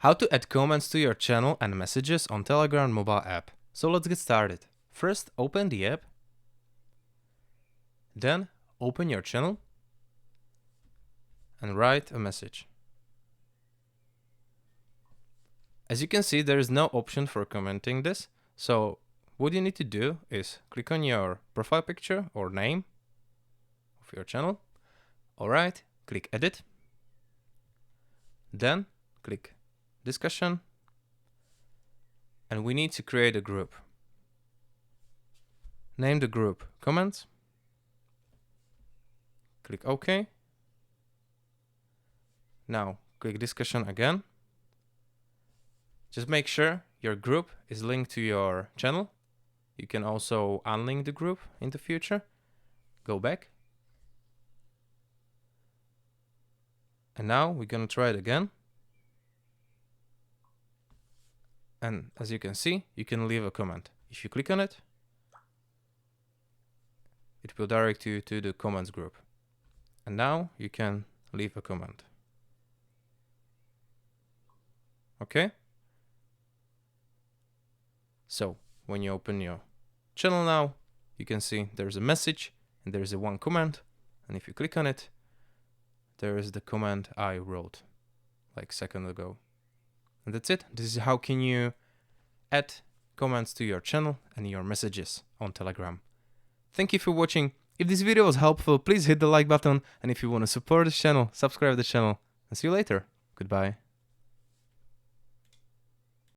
How to add comments to your channel and messages on Telegram mobile app. So let's get started. First, open the app. Then open your channel and write a message. As you can see, there is no option for commenting this. So what you need to do is click on your profile picture or name of your channel. Alright, click edit. Then click discussion. And we need to create a group. Name the group comments. Click OK. Now click discussion again. Just make sure your group is linked to your channel. You can also unlink the group in the future. Go back. And now we're gonna try it again. And as you can see, you can leave a comment. If you click on it, it will direct you to the comments group. And now you can leave a comment. Okay? So when you open your channel now, you can see there's a message and there's a one comment. And if you click on it, there is the comment I wrote like a second ago. And that's it. This is how can you add comments to your channel and your messages on Telegram. Thank you for watching. If this video was helpful, please hit the like button. And if you want to support this channel, subscribe to the channel. And see you later. Goodbye.